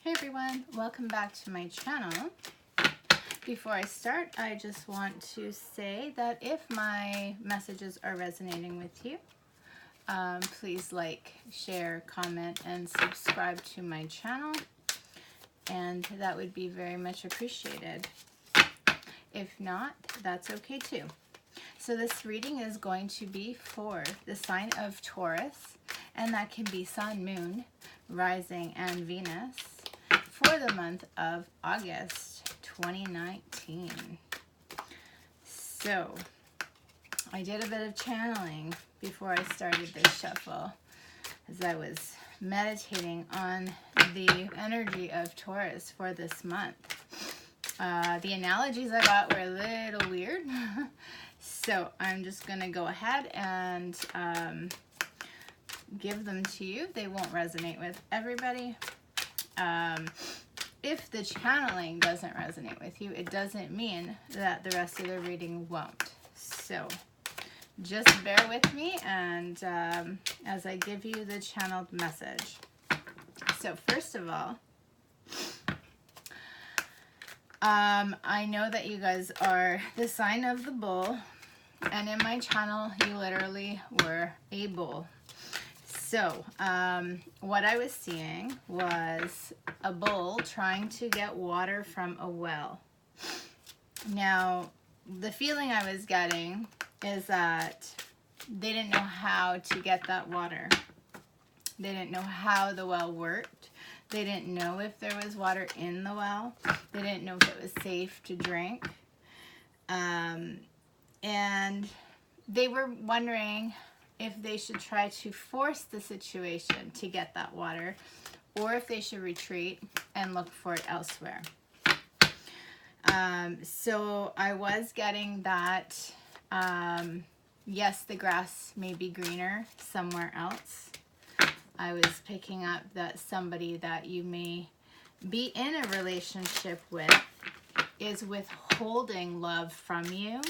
Hey everyone, welcome back to my channel. Before I start, I just want to say that if my messages are resonating with you, please like, share, comment, and subscribe to my channel, and that would be very much appreciated. If not, that's okay too. So this reading is going to be for the sign of Taurus, and that can be Sun, Moon, Rising, and Venus for the month of August 2019. So I did a bit of channeling before I started this shuffle as I was meditating on the energy of Taurus for this month. The analogies I got were a little weird, so I'm just going to go ahead and give them to you. They won't resonate with everybody. If the channeling doesn't resonate with you, it doesn't mean that the rest of the reading won't. So just bear with me and as I give you the channeled message. So first of all, I know that you guys are the sign of the bull, and in my channel you literally were a bull. So what I was seeing was a bull trying to get water from a well. Now, the feeling I was getting is that they didn't know how to get that water. They didn't know how the well worked. They didn't know if there was water in the well. They didn't know if it was safe to drink. And they were wondering if they should try to force the situation to get that water, or if they should retreat and look for it elsewhere. So I was getting that, yes, the grass may be greener somewhere else. I was picking up that somebody that you may be in a relationship with is withholding love from you.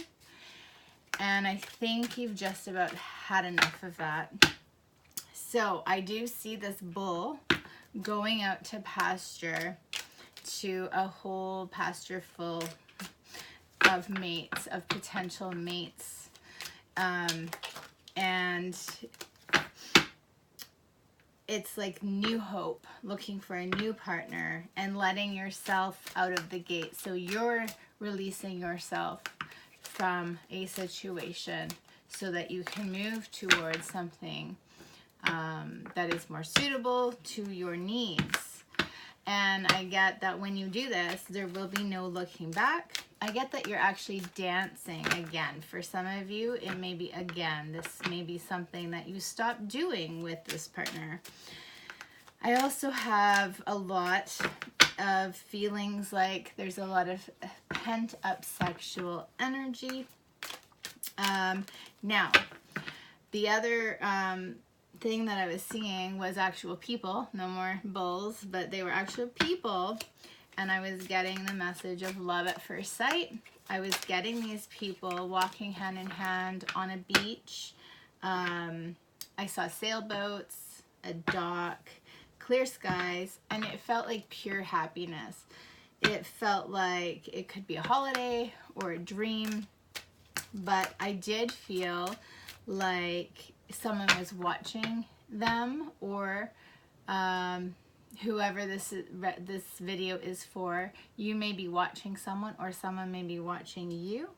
And I think you've just about had enough of that. So I do see this bull going out to pasture, to a whole pasture full of mates, of potential mates. And it's like new hope, looking for a new partner and letting yourself out of the gate. So you're releasing yourself from a situation so that you can move towards something that is more suitable to your needs. And I get that when you do this, there will be no looking back. I get that you're actually dancing again. For some of you, it may be again. This may be something that you stopped doing with this partner. I also have a lot of feelings like there's a lot of pent-up sexual energy. Now, the other thing that I was seeing was actual people, no more bulls, but they were actual people, and I was getting the message of love at first sight. I was getting these people walking hand in hand on a beach. I saw sailboats, a dock, clear skies, and it felt like pure happiness. It felt like it could be a holiday or a dream, but I did feel like someone was watching them, or whoever this video is for, you may be watching someone, or someone may be watching you.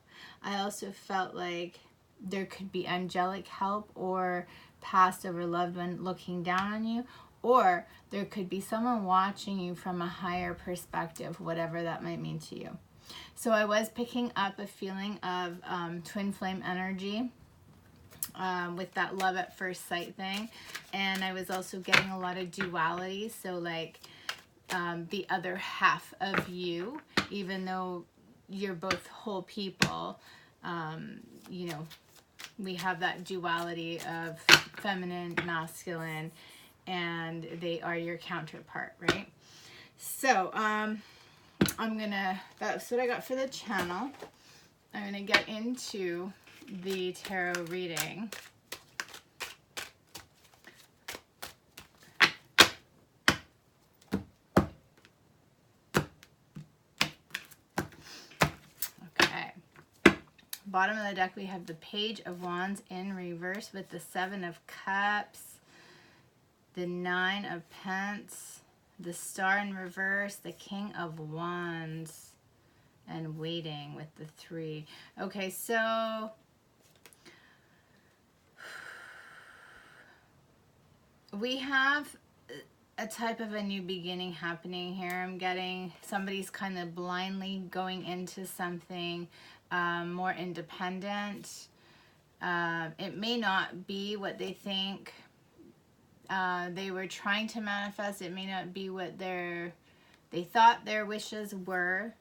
I also felt like there could be angelic help or past or loved one looking down on you, or there could be someone watching you from a higher perspective, whatever that might mean to you. So I was picking up a feeling of twin flame energy with that love at first sight thing. And I was also getting a lot of duality. So like the other half of you, even though you're both whole people, you know, we have that duality of feminine, masculine, and they are your counterpart, right? So that's what I got for the channel. I'm gonna get into the tarot reading. Bottom of the deck, we have the Page of Wands in reverse with the Seven of Cups, the Nine of Pence, the Star in reverse, the King of Wands, and Waiting with the 3. Okay, so we have a type of a new beginning happening here. I'm getting somebody's kind of blindly going into something more independent. It may not be what they think they were trying to manifest. It may not be what they thought their wishes were.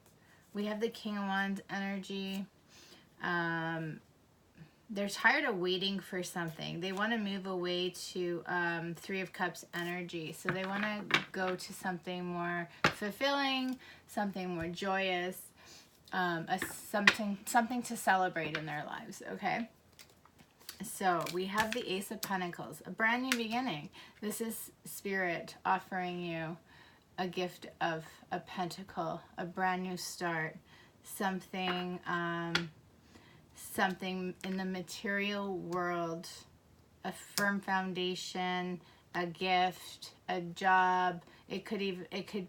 We have the King of Wands energy. They're tired of waiting for something. They want to move away to Three of Cups energy. So they want to go to something more fulfilling, something more joyous, something to celebrate in their lives, okay? So we have the Ace of Pentacles, a brand new beginning. This is Spirit offering you a gift of a pentacle, a brand new start, something in the material world, a firm foundation, a gift, a job. It could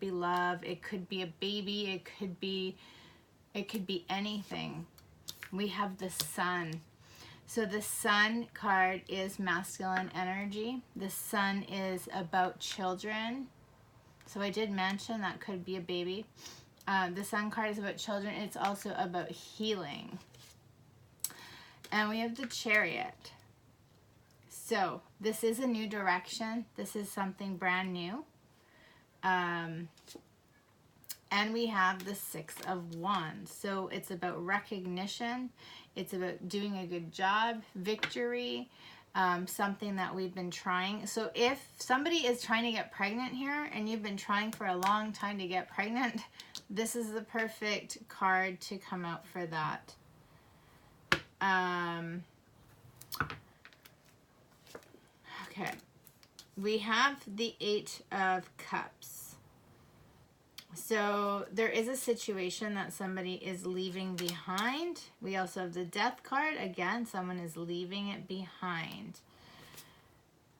be love, it could be a baby, it could be anything. We have the Sun. So the Sun card is masculine energy. The Sun is about children. So I did mention that could be a baby. The Sun card is about children. It's also about healing. And we have the Chariot. So this is a new direction. This is something brand new. And we have the Six of Wands. So it's about recognition. It's about doing a good job, victory, something that we've been trying. So if somebody is trying to get pregnant here and you've been trying for a long time to get pregnant, this is the perfect card to come out for that. Okay, we have the Eight of Cups. So there is a situation that somebody is leaving behind. We also have the Death card. Again, someone is leaving it behind.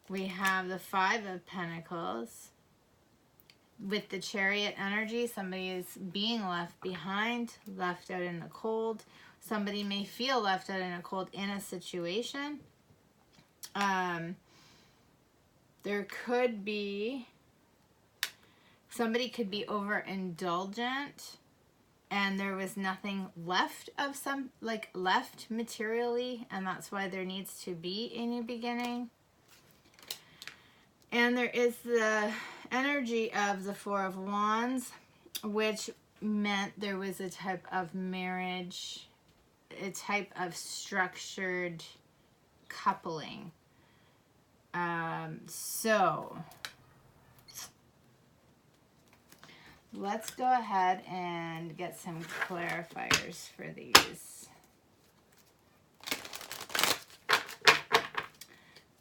We have the Five of Pentacles. With the Chariot energy, somebody is being left behind, left out in the cold. Somebody may feel left out in the cold in a situation. There could be... Somebody could be overindulgent and there was nothing left of left materially, and that's why there needs to be a new beginning. And there is the energy of the Four of Wands, which meant there was a type of marriage, a type of structured coupling. So let's go ahead and get some clarifiers for these.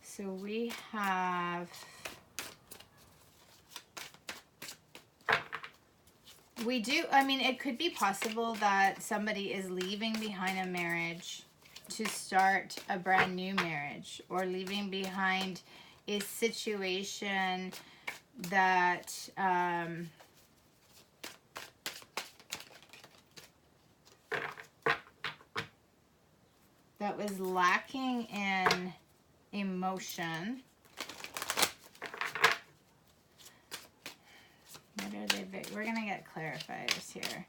So we have, it could be possible that somebody is leaving behind a marriage to start a brand new marriage, or leaving behind a situation that that was lacking in emotion. We're gonna get clarifiers here.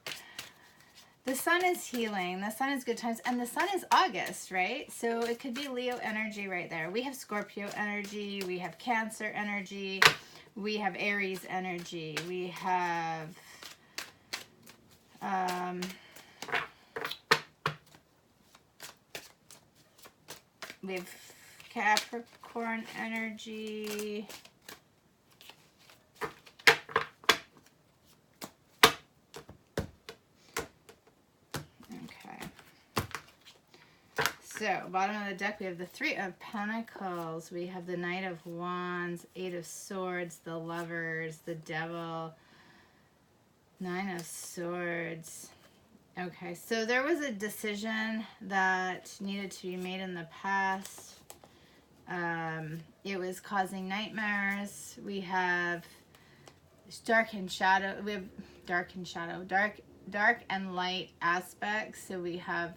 The Sun is healing, the Sun is good times, and the Sun is August, right? So it could be Leo energy right there. We have Scorpio energy, we have Cancer energy, we have Aries energy, we have Capricorn energy. Okay. So, bottom of the deck, we have the Three of Pentacles. We have the Knight of Wands, Eight of Swords, the Lovers, the Devil, Nine of Swords, Okay, so there was a decision that needed to be made in the past. It was causing nightmares. We have dark and shadow. We have dark and shadow, dark and light aspects. So we have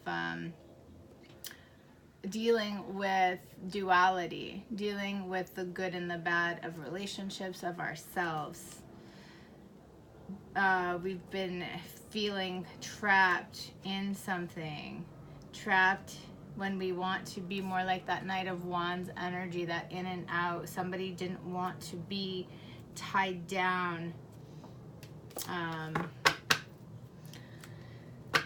dealing with duality, dealing with the good and the bad of relationships, of ourselves. We've been feeling trapped in something, trapped when we want to be more like that Knight of Wands energy, that in and out. Somebody didn't want to be tied down.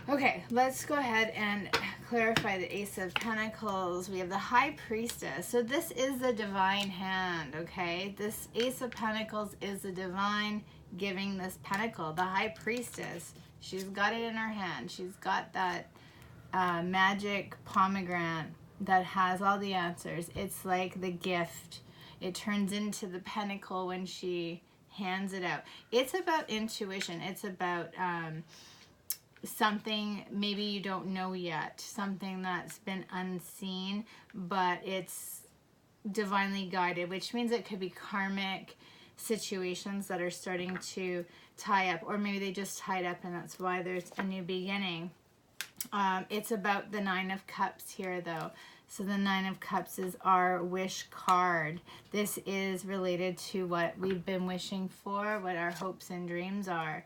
Okay, let's go ahead and clarify the Ace of Pentacles. We have the High Priestess. So this is the divine hand, okay? This Ace of Pentacles is the divine giving this pentacle. The High Priestess, she's got it in her hand. She's got that magic pomegranate that has all the answers. It's like the gift. It turns into the pentacle when she hands it out. It's about intuition. It's about something maybe you don't know yet, something that's been unseen, but it's divinely guided, which means it could be karmic situations that are starting to tie up, or maybe they just tied up and that's why there's a new beginning. It's about the Nine of Cups here though. So the Nine of Cups is our wish card. This is related to what we've been wishing for, what our hopes and dreams are.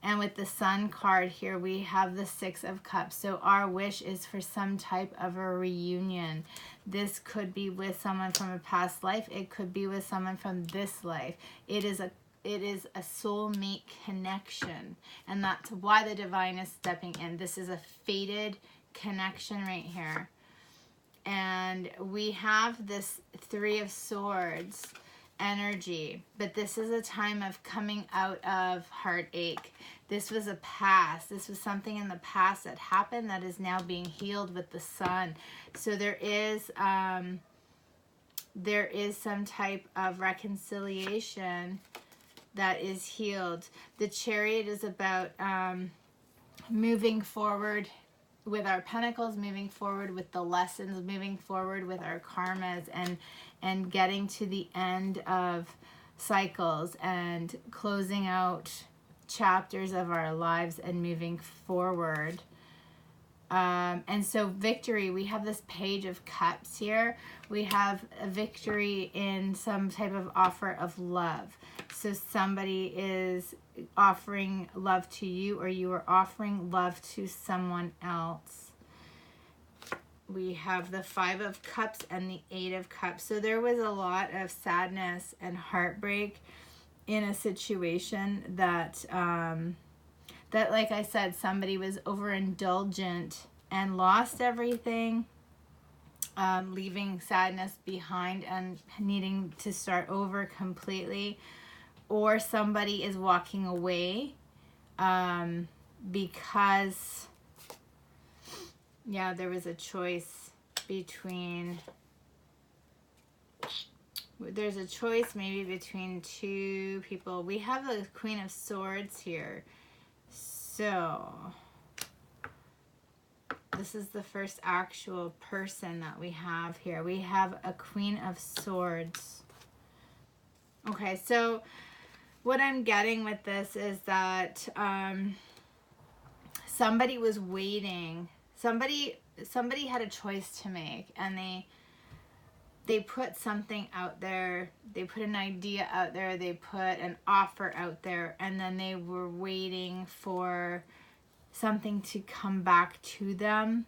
And with the Sun card here, we have the Six of Cups. So our wish is for some type of a reunion. This could be with someone from a past life. It could be with someone from this life. It is a soulmate connection. And that's why the divine is stepping in. This is a fated connection right here. And we have this Three of Swords energy, but this is a time of coming out of heartache. This was a past. This was something in the past that happened that is now being healed with the Sun. So there is some type of reconciliation that is healed. The Chariot is about moving forward with our pentacles, moving forward with the lessons, moving forward with our karmas, and getting to the end of cycles and closing out chapters of our lives and moving forward. And so victory, we have this Page of Cups here. We have a victory in some type of offer of love. So somebody is offering love to you, or you are offering love to someone else. We have the Five of Cups and the Eight of Cups. So there was a lot of sadness and heartbreak in a situation that like I said, somebody was overindulgent and lost everything, leaving sadness behind and needing to start over completely. Or somebody is walking away because, yeah, there was a choice between, there's a choice maybe between two people. We have the Queen of Swords here. So this is the first actual person that we have here. We have a Queen of Swords. Okay, so what I'm getting with this is that somebody was waiting. Somebody had a choice to make, and they put something out there. They put an idea out there. They put an offer out there, and then they were waiting for something to come back to them.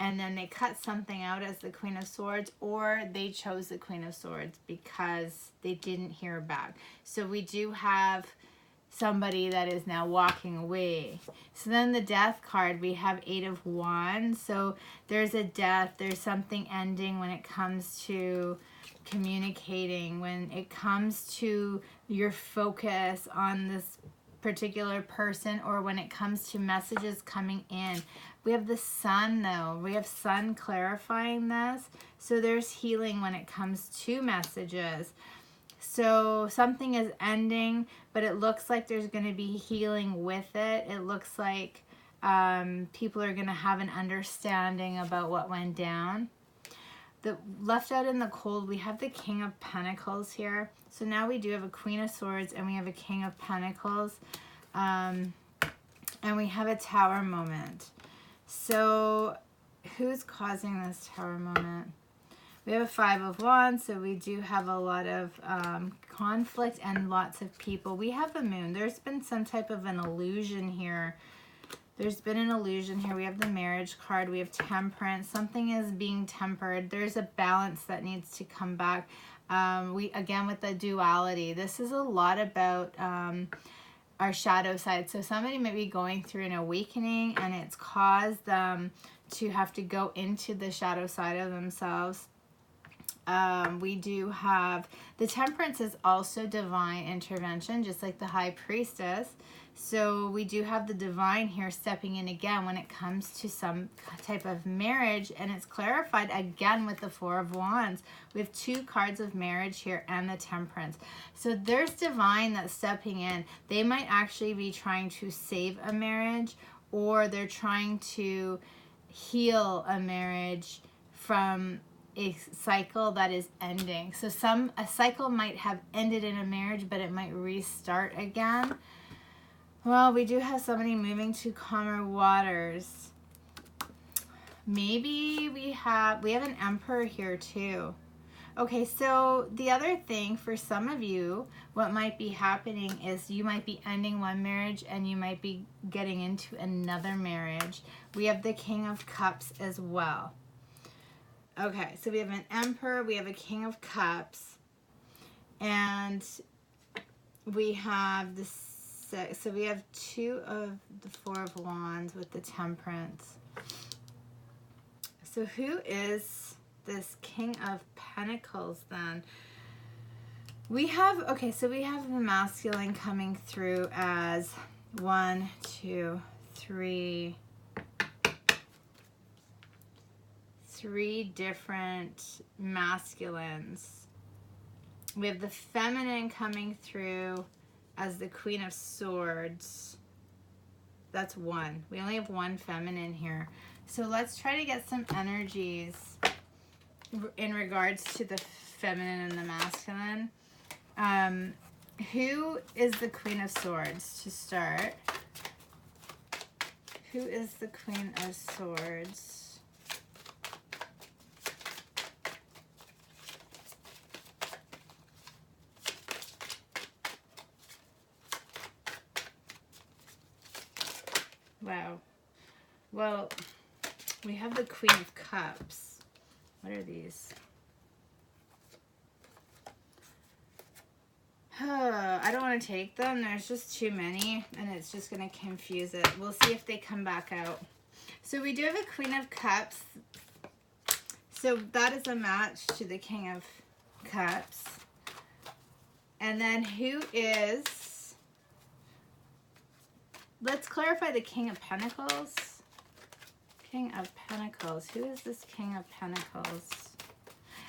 And then they cut something out as the Queen of Swords, or they chose the Queen of Swords because they didn't hear back. So we do have somebody that is now walking away. So then the Death card, we have Eight of Wands. So there's a death, there's something ending when it comes to communicating, when it comes to your focus on this particular person, or when it comes to messages coming in. We have the Sun though. We have Sun clarifying this. So there's healing when it comes to messages. So something is ending, but it looks like there's going to be healing with it. It looks like People are going to have an understanding about what went down. The left out in the cold, we have the King of Pentacles here. So now we do have a Queen of Swords and we have a King of Pentacles. And we have a Tower moment. So who's causing this Tower moment? We have a Five of Wands, so we do have a lot of conflict and lots of people. We have the Moon. There's been some type of an illusion here. There's been an illusion here. We have the Marriage card. We have Temperance. Something is being tempered. There's a balance that needs to come back. Again, with the duality, this is a lot about our shadow side. So somebody may be going through an awakening and it's caused them to have to go into the shadow side of themselves. We do have the Temperance is also divine intervention, just like the High Priestess. So we do have the divine here stepping in again when it comes to some type of marriage, and it's clarified again with the Four of Wands. We have two cards of marriage here and the Temperance. So there's divine that's stepping in. They might actually be trying to save a marriage, or they're trying to heal a marriage from a cycle that is ending. So a cycle might have ended in a marriage, but it might restart again. Well, we do have somebody moving to calmer waters. Maybe we have an Emperor here too. Okay, so the other thing for some of you, what might be happening is you might be ending one marriage and you might be getting into another marriage. We have the King of Cups as well. Okay, so we have an Emperor, we have a King of Cups, and we have the so we have two of the Four of Wands with the Temperance. So who is this King of Pentacles then? We have, okay, so we have the masculine coming through as 1, 2, 3 different masculines. We have the feminine coming through as the Queen of Swords. That's one. We only have one feminine here. So let's try to get some energies in regards to the feminine and the masculine. Who is the Queen of Swords to start? Who is the Queen of Swords? Wow. Well, we have the Queen of Cups. What are these? I don't want to take them. There's just too many, and it's just going to confuse it. We'll see if they come back out. So we do have a Queen of Cups. So that is a match to the King of Cups. And then who is... Let's clarify the King of Pentacles. King of Pentacles. Who is this King of Pentacles?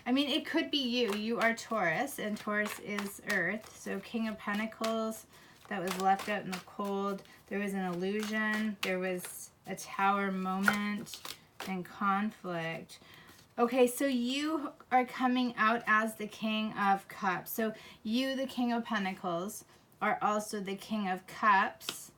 I mean, it could be you. You are Taurus, and Taurus is Earth. So King of Pentacles that was left out in the cold. There was an illusion. There was a Tower moment and conflict. Okay, so you are coming out as the King of Cups. So you, the King of Pentacles, are also the King of Cups.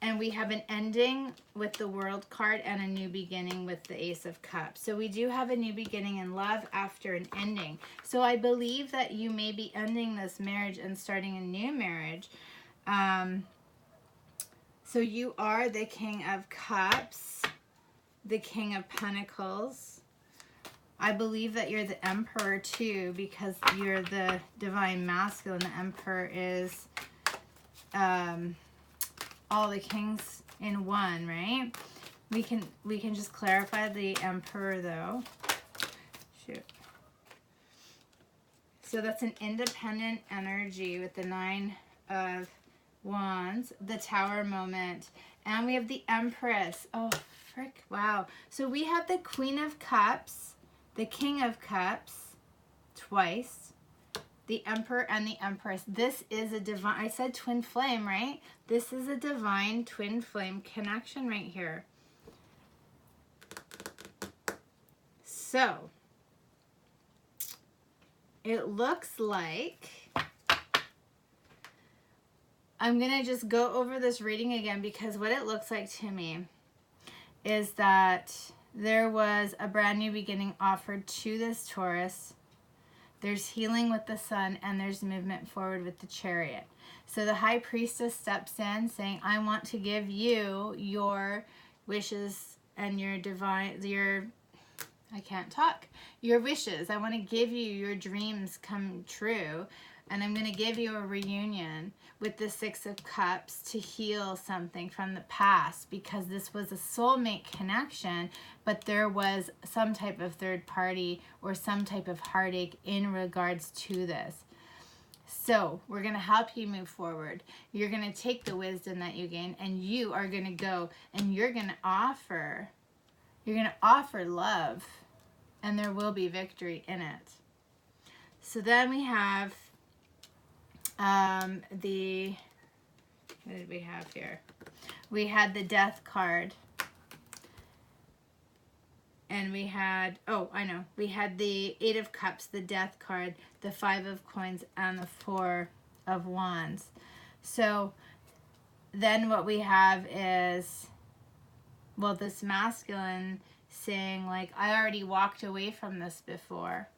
And we have an ending with the World card and a new beginning with the Ace of Cups. So we do have a new beginning in love after an ending. So I believe that you may be ending this marriage and starting a new marriage. So you are the King of Cups, the King of Pentacles. I believe that you're the Emperor too, because you're the divine masculine. The Emperor is... all the kings in one, right? We can just clarify the Emperor though. Shoot. So that's an independent energy with the Nine of Wands, the Tower moment, and we have the Empress. Oh, frick, wow. So we have the Queen of Cups, the King of Cups, twice, the Emperor and the Empress. This is a divine, I said twin flame, right? This is a divine twin flame connection right here. So, it looks like, I'm going to just go over this reading again, because what it looks like to me is that there was a brand new beginning offered to this Taurus. There's healing with the Sun, and there's movement forward with the Chariot. So the High Priestess steps in saying, I want to give you your wishes and your your wishes. I want to give you your dreams come true. And I'm going to give you a reunion with the Six of Cups to heal something from the past, because this was a soulmate connection, but there was some type of third party or some type of heartache in regards to this. So we're going to help you move forward. You're going to take the wisdom that you gain, and you are going to go and you're going to offer love, and there will be victory in it. So then we have what did we have here? We had the Death card. And we had, we had the Eight of Cups, the Death card, the Five of Coins, and the Four of Wands. So then what we have is, well, this masculine saying, like, I already walked away from this before.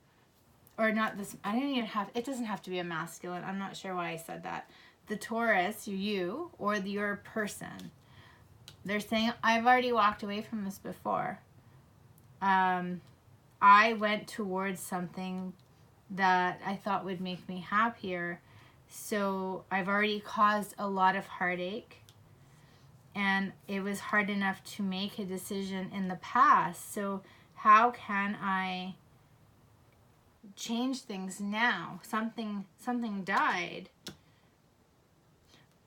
Or not this, I don't even have, it doesn't have to be a masculine. I'm not sure why I said that. The Taurus, you, or your person, they're saying, I've already walked away from this before. I went towards something that I thought would make me happier. So I've already caused a lot of heartache. And it was hard enough to make a decision in the past. So how can I change things now? Something died.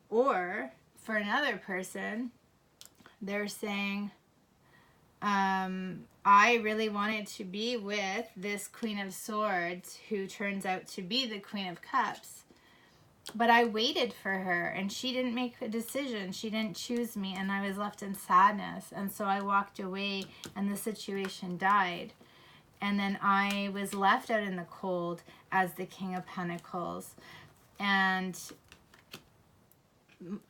Or for another person, they're saying, I really wanted to be with this Queen of Swords, who turns out to be the Queen of Cups, but I waited for her and she didn't make a decision. She didn't choose me, and I was left in sadness, and so I walked away and the situation died. And then I was left out in the cold as the King of Pentacles. And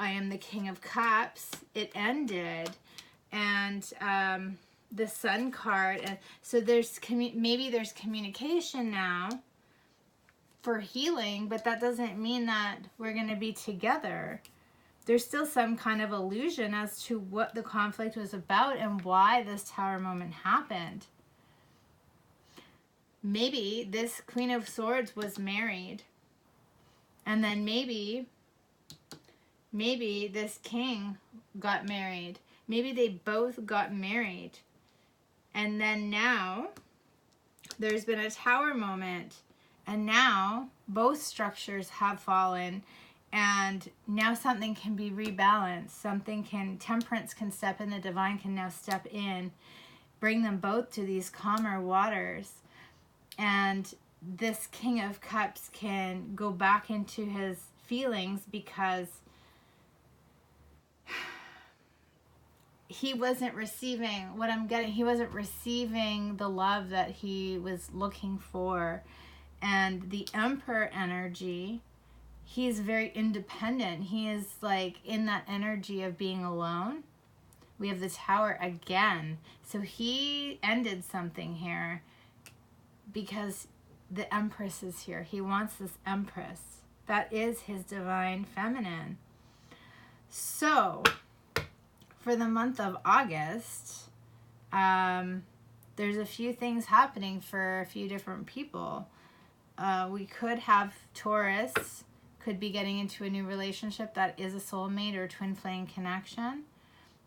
I am the King of Cups. It ended. And the Sun card. And so there's maybe there's communication now for healing, but that doesn't mean that we're going to be together. There's still some kind of illusion as to what the conflict was about and why this Tower moment happened. Maybe this Queen of Swords was married, and then maybe this king got married. Maybe they both got married, and then now there's been a Tower moment, and now both structures have fallen, and now something can be rebalanced. Temperance can step in, the divine can now step in, bring them both to these calmer waters. And this King of Cups can go back into his feelings, because he wasn't receiving he wasn't receiving the love that he was looking for. And the Emperor energy, he's very independent. He is like in that energy of being alone. We have the Tower again. So he ended something here, because the Empress is here. He wants this Empress. That is his divine feminine. So, for the month of August, there's a few things happening for a few different people. We could have Taurus, could be getting into a new relationship that is a soulmate or twin flame connection.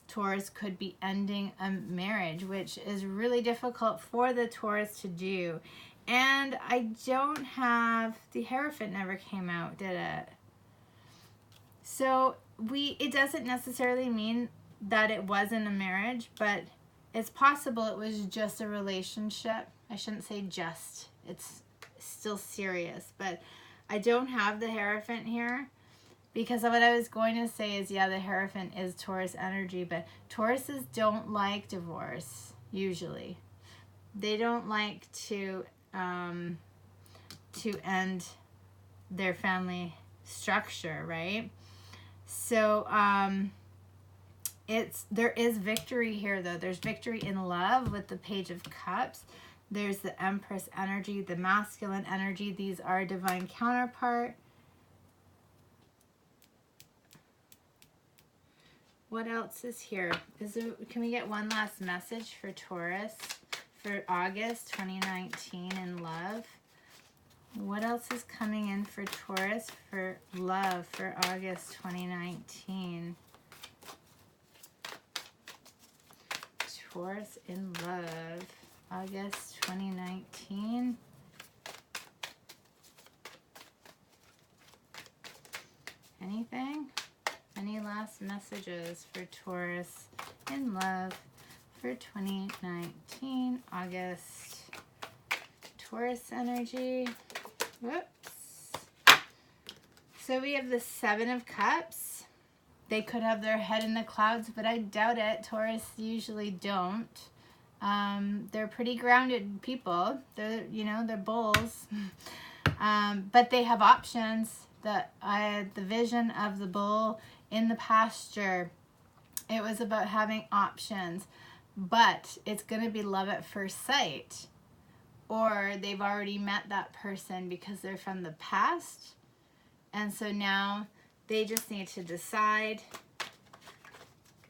Taurus could be ending a marriage, which is really difficult for the Taurus to do. And I don't have, the Hierophant never came out, did it? So it doesn't necessarily mean that it wasn't a marriage, but it's possible it was just a relationship. I shouldn't say just, it's still serious, but I don't have the Hierophant here, because what I was going to say is, yeah, the Hierophant is Taurus energy, but Tauruses don't like divorce, usually. They don't like to end their family structure, right? So there is victory here, though. There's victory in love with the Page of Cups. There's the Empress energy, the masculine energy. These are divine counterpart. What else is here? Can we get one last message for Taurus for August 2019 in love? What else is coming in for Taurus for love for August 2019? Taurus in love, August 2019. Anything? Any last messages for Taurus in love for 2019, August? Taurus energy. Whoops. So we have the Seven of Cups. They could have their head in the clouds, but I doubt it. Taurus usually don't. They're pretty grounded people. They're bulls. But they have options. The vision of the bull in the pasture, it was about having options, but it's going to be love at first sight, or they've already met that person because they're from the past, and so now they just need to decide.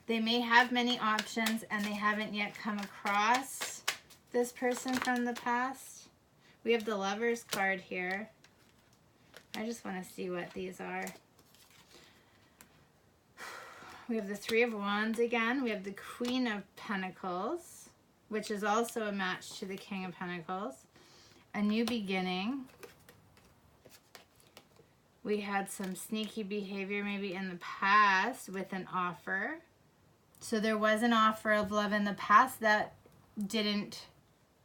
They may have many options and they haven't yet come across this person from the past. We have the Lovers card here. I just want to see what these are. We have the Three of Wands again. We have the Queen of Pentacles, which is also a match to the King of Pentacles. A new beginning. We had some sneaky behavior maybe in the past with an offer. So there was an offer of love in the past that didn't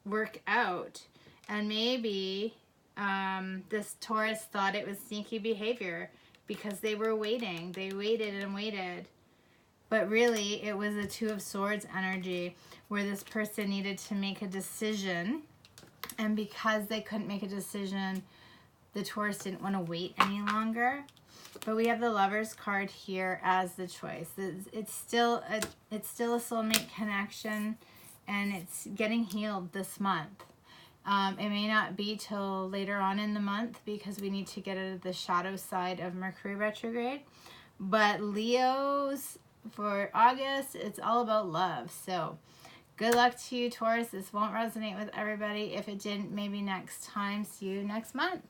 work out. And maybe this Taurus thought it was sneaky behavior because they were waiting. They waited and waited. But really, it was a Two of Swords energy where this person needed to make a decision. And because they couldn't make a decision, the Taurus didn't want to wait any longer. But we have the Lovers card here as the choice. It's still a soulmate connection, and it's getting healed this month. It may not be till later on in the month because we need to get out of the shadow side of Mercury retrograde. But Leos, for August, it's all about love. So good luck to you, Taurus. This won't resonate with everybody. If it didn't, maybe next time. See you next month.